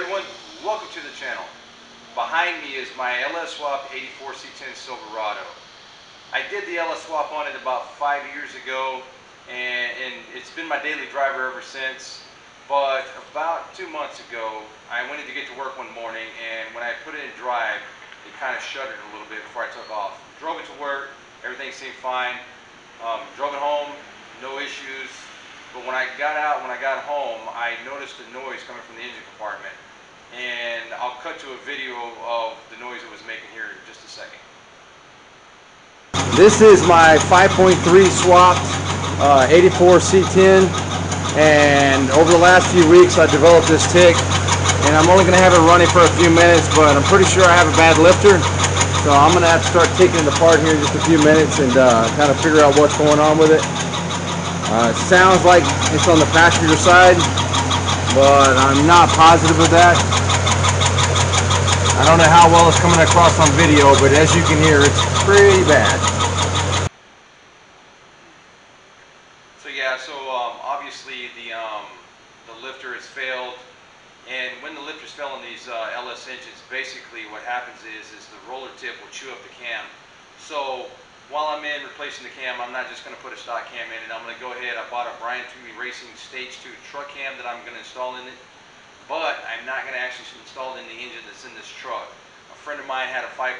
everyone, welcome to the channel. Behind me is my LS Swap 84 C10 Silverado. I did the LS Swap on it about 5 years ago, and it's been my daily driver ever since. But about 2 months ago, I went in to get to work one morning, and when I put it in drive, it kind of shuddered a little bit before I took off. Drove it to work, everything seemed fine. Drove it home, no issues. But when I got out, when I got home, I noticed a noise coming from the engine compartment. And I'll cut to a video of the noise it was making here in just a second. This is my 5.3 swapped 84 C10, and over the last few weeks I developed this tick, and I'm only going to have it running for a few minutes, but I'm pretty sure I have a bad lifter, so I'm going to have to start taking it apart here in just a few minutes and kind of figure out what's going on with it. It sounds like it's on the passenger side, but I'm not positive of that. I don't know how well it's coming across on video, but as you can hear, it's pretty bad. So yeah, obviously the lifter has failed, and when the lifters fail on these LS engines, basically what happens is the roller tip will chew up the cam. So while I'm in replacing the cam, I'm not just going to put a stock cam in it. I'm going to go ahead. I bought a Brian Toomey Racing Stage 2 truck cam that I'm going to install in it, but I'm not going to actually install it in the engine that's in this truck. A friend of mine had a 5.3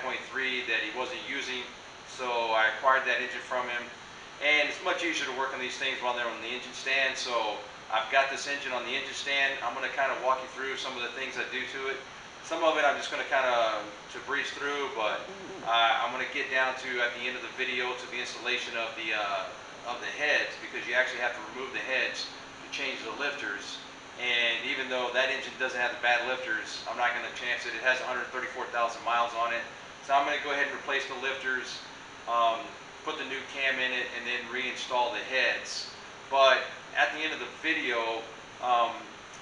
that he wasn't using, so I acquired that engine from him. And it's much easier to work on these things while they're on the engine stand. So I've got this engine on the engine stand. I'm going to kind of walk you through some of the things I do to it. Some of it I'm just going to kind of breeze through, but I'm going to get down to, at the end of the video, to the installation of the heads, because you actually have to remove the heads to change the lifters. And even though that engine doesn't have the bad lifters, I'm not going to chance it. It has 134,000 miles on it. So I'm going to go ahead and replace the lifters, put the new cam in it, and then reinstall the heads. But at the end of the video,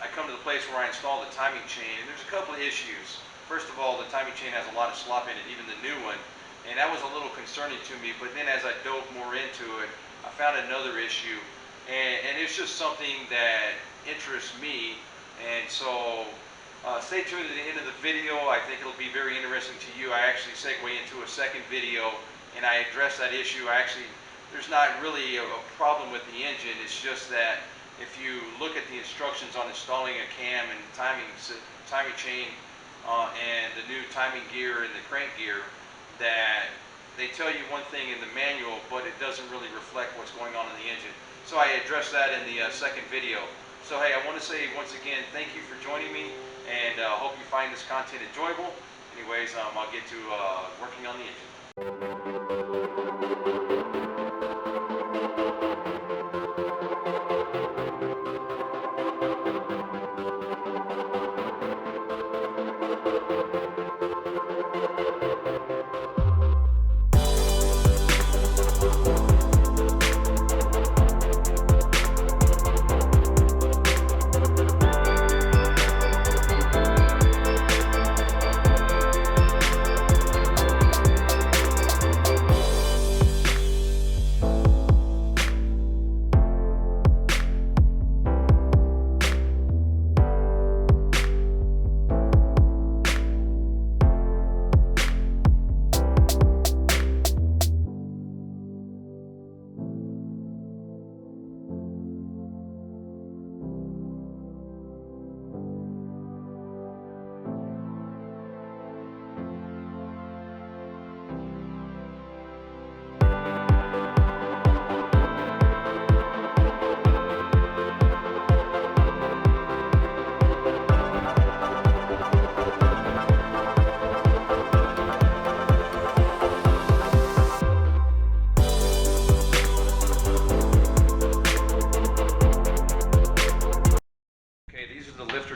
I come to the place where I install the timing chain, and there's a couple of issues. First of all, the timing chain has a lot of slop in it, even the new one, and that was a little concerning to me. But then as I dove more into it, I found another issue, and it's just something that interests me. And so stay tuned to the end of the video. I think it'll be very interesting to you. I actually segue into a second video, and I address that issue. There's not really a problem with the engine. It's just that if you look at the instructions on installing a cam and timing chain and the new timing gear and the crank gear, that they tell you one thing in the manual, but it doesn't really reflect what's going on in the engine. So I addressed that in the second video. So hey, I want to say once again, thank you for joining me, and hope you find this content enjoyable. Anyways, I'll get to working on the engine.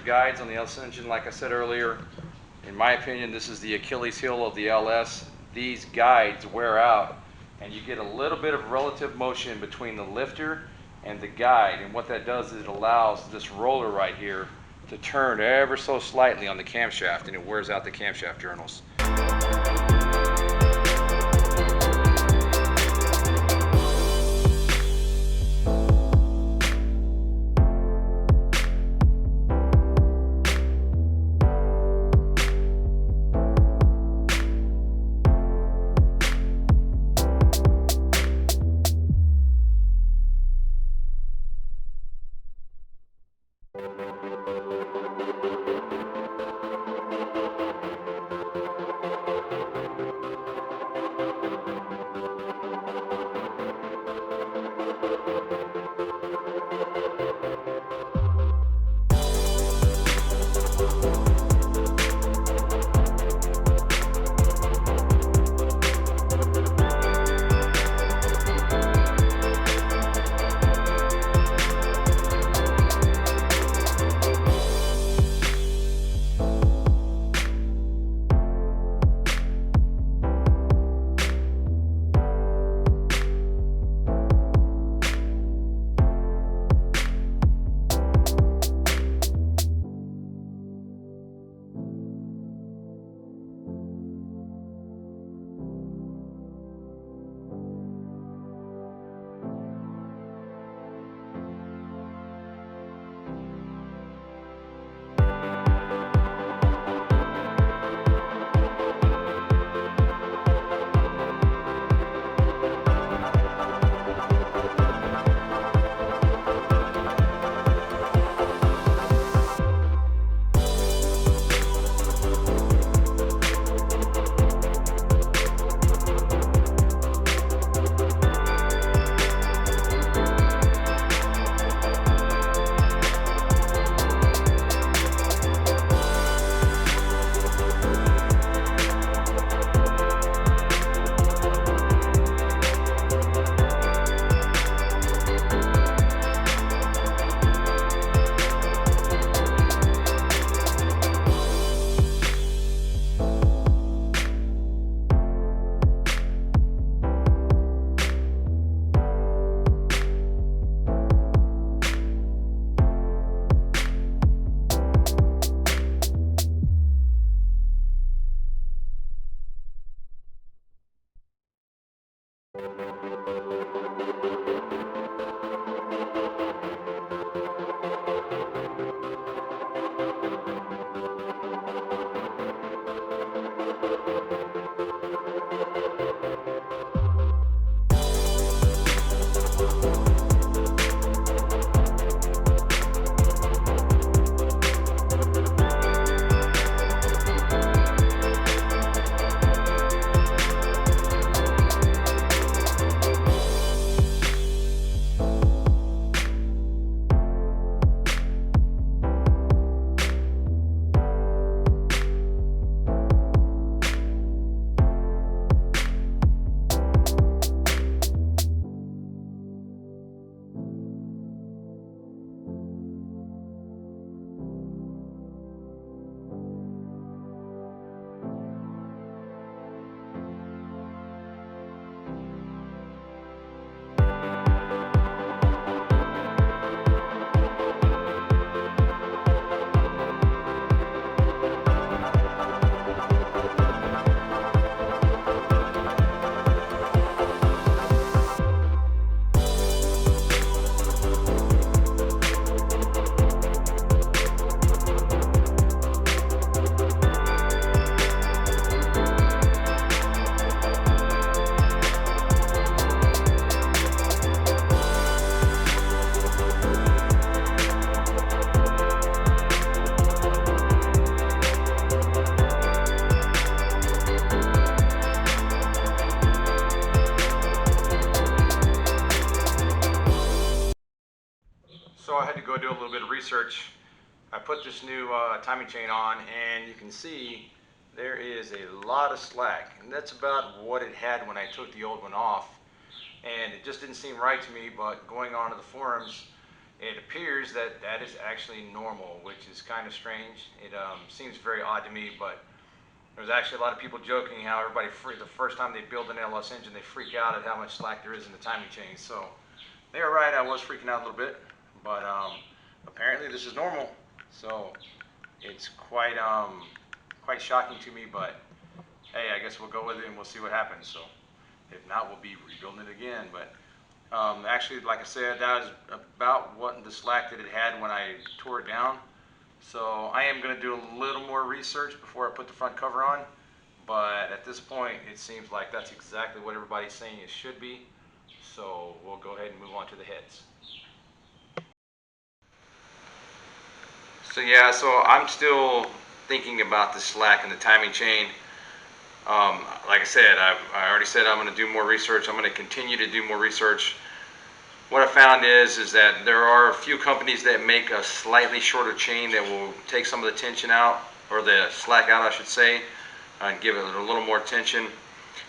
Guides on the LS engine. Like I said earlier, in my opinion, this is the Achilles heel of the LS. These guides wear out, and you get a little bit of relative motion between the lifter and the guide, and what that does is it allows this roller right here to turn ever so slightly on the camshaft, and it wears out the camshaft journals. So I had to go do a little bit of research. I put this new timing chain on, and you can see there is a lot of slack, and that's about what it had when I took the old one off. And it just didn't seem right to me, but going on to the forums, it appears that that is actually normal, which is kind of strange. It seems very odd to me, but there's actually a lot of people joking how everybody, the first time they build an LS engine, they freak out at how much slack there is in the timing chain. So they were right, I was freaking out a little bit, but apparently this is normal. So it's quite shocking to me, but hey, I guess we'll go with it and we'll see what happens. So if not, we'll be rebuilding it again. But actually, like I said, that was about what the slack that it had when I tore it down. So I am going to do a little more research before I put the front cover on. But at this point, it seems like that's exactly what everybody's saying it should be. So we'll go ahead and move on to the heads. So yeah, so I'm still thinking about the slack and the timing chain. Like I said, I already said I'm going to do more research. I'm going to continue to do more research. What I found is that there are a few companies that make a slightly shorter chain that will take some of the tension out, or the slack out I should say, and give it a little more tension.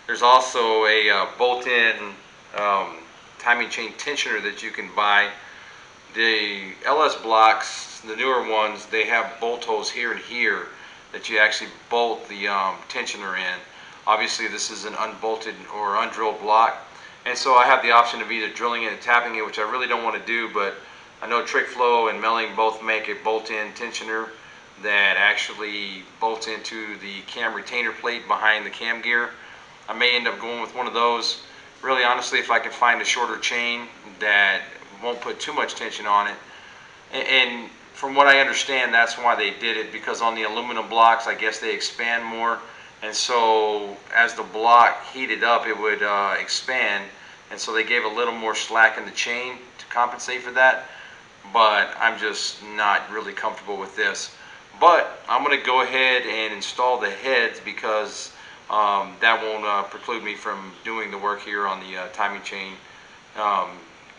There's also a bolt-in timing chain tensioner that you can buy. The LS blocks, the newer ones, they have bolt holes here and here that you actually bolt the tensioner in. Obviously this is an unbolted or undrilled block, and so I have the option of either drilling it and tapping it, which I really don't want to do, but I know TrickFlow and Melling both make a bolt-in tensioner that actually bolts into the cam retainer plate behind the cam gear. I may end up going with one of those. Really, honestly, if I can find a shorter chain that won't put too much tension on it. And from what I understand, that's why they did it, because on the aluminum blocks, I guess they expand more. And so as the block heated up, it would expand. And so they gave a little more slack in the chain to compensate for that. But I'm just not really comfortable with this. But I'm going to go ahead and install the heads, because that won't preclude me from doing the work here on the timing chain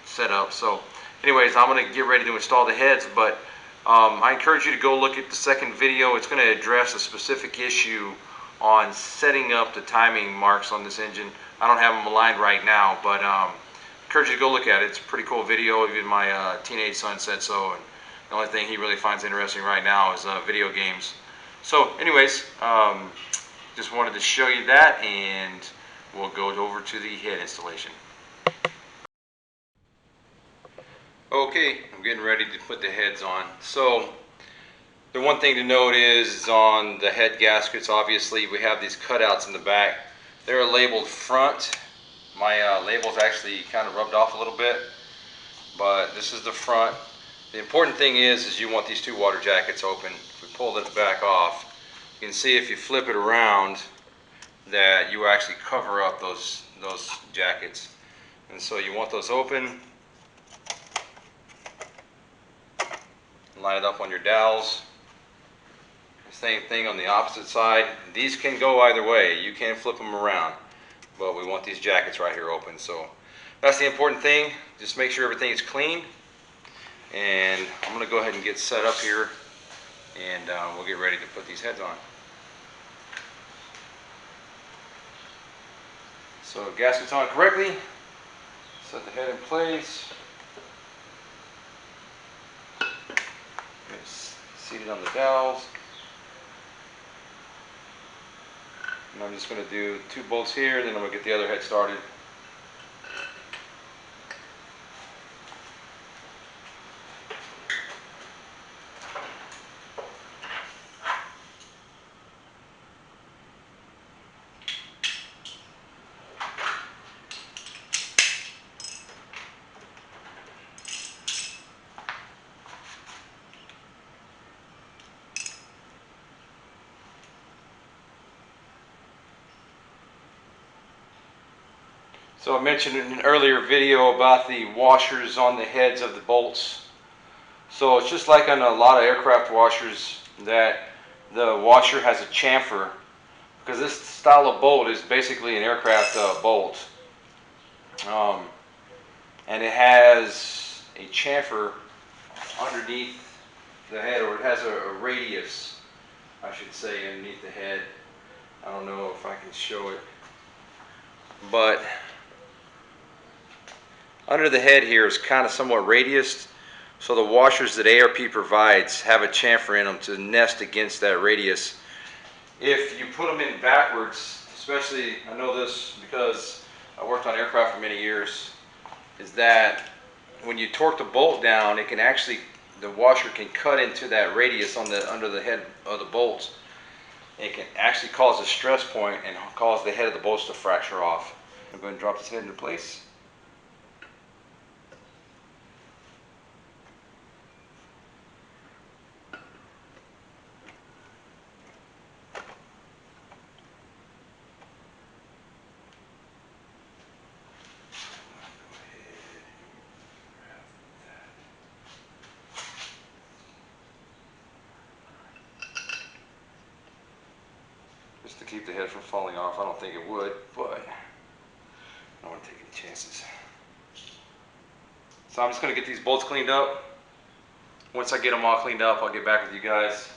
setup. So anyways, I'm going to get ready to install the heads, but I encourage you to go look at the second video. It's going to address a specific issue on setting up the timing marks on this engine. I don't have them aligned right now, but encourage you to go look at it. It's a pretty cool video. Even my teenage son said so, and the only thing he really finds interesting right now is video games. So anyways, just wanted to show you that, and we'll go over to the head installation. Okay, I'm getting ready to put the heads on. So the one thing to note is on the head gaskets, obviously we have these cutouts in the back. They're labeled front. My label's actually kind of rubbed off a little bit, but this is the front. The important thing is you want these two water jackets open. If we pull this back off, you can see if you flip it around, that you actually cover up those jackets. And so you want those open. Line it up on your dowels. Same thing on the opposite side. These can go either way. You can flip them around, but we want these jackets right here open. So that's the important thing. Just make sure everything is clean. And I'm going to go ahead and get set up here, and we'll get ready to put these heads on. So gasket's on correctly. Set the head in place. It's seated on the dowels. And I'm just going to do 2 bolts here, then I'm going to get the other head started. So I mentioned in an earlier video about the washers on the heads of the bolts. So it's just like on a lot of aircraft washers that the washer has a chamfer, because this style of bolt is basically an aircraft bolt. And it has a chamfer underneath the head, or it has a radius, I should say, underneath the head. I don't know if I can show it, but under the head here is kind of somewhat radiused, so the washers that ARP provides have a chamfer in them to nest against that radius. If you put them in backwards, especially, I know this because I worked on aircraft for many years, is that when you torque the bolt down, it can actually, the washer can cut into that radius on the under the head of the bolts. It can actually cause a stress point and cause the head of the bolts to fracture off. I'm going to drop this head into place. Just to keep the head from falling off. I don't think it would, but I don't want to take any chances. So I'm just going to get these bolts cleaned up. Once I get them all cleaned up, I'll get back with you guys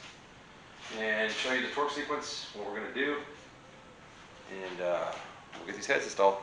and show you the torque sequence, what we're going to do, and we'll get these heads installed.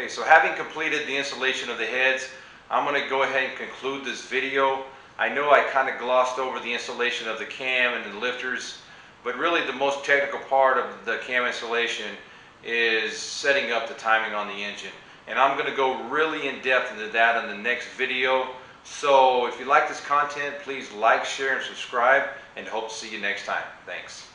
Okay, so having completed the installation of the heads, I'm going to go ahead and conclude this video. I know I kind of glossed over the installation of the cam and the lifters, but really the most technical part of the cam installation is setting up the timing on the engine. And I'm going to go really in depth into that in the next video. So if you like this content, please like, share, and subscribe, and hope to see you next time. Thanks.